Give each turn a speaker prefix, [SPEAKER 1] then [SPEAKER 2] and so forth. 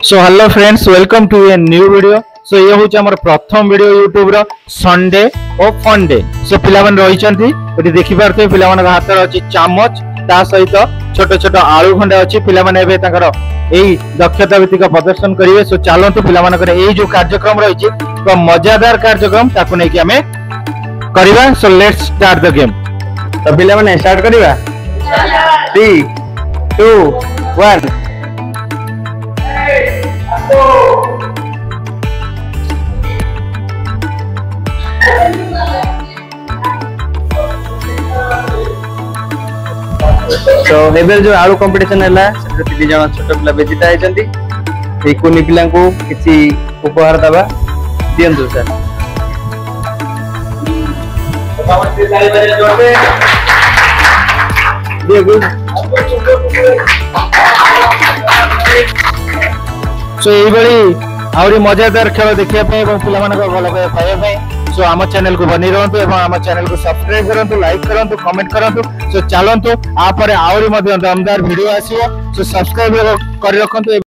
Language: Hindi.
[SPEAKER 1] So hello friends welcome to a new video. So ये हूँ आम प्रथम वीडियो यूट्यूब रो संडे और फन डे। सो पिला मन रही देखि पारते पिला मन हाथ में अच्छी चामच ता सहित छोट छोट आलू खंडे अच्छी पिला मन एबे ताकर एई दक्षता भित्तिक प्रदर्शन करिवे। सो चलंतु पिला मन एई जो कार्यक्रम रही तो मजादार कार्यक्रम ताकू नै कि हमें करिवा। So let's start the game. तो पिला मन स्टार्ट करिवा 3 2 1। तो एबे जो आलू कंपटीशन हैला से 3 जण छोट पिला बेजिता आइचंती ए कोनी पिला को किछि उपहार दबा दियंतु सर। समस्त ताली बजे जोरबे देखो। सो एई बळी आउरी मजादार खेल देखिया पे एवं पिला मानक भल पाइबा पे सो आम चैनल को बनी रहंतु एवं आम चैनल को सब्सक्राइब करंतु, लाइक करंतु, कमेंट करंतु। सो चलंतु आ परे आउरी दमदार वीडियो आसीबो। सो सब्सक्राइब कर रखंतु।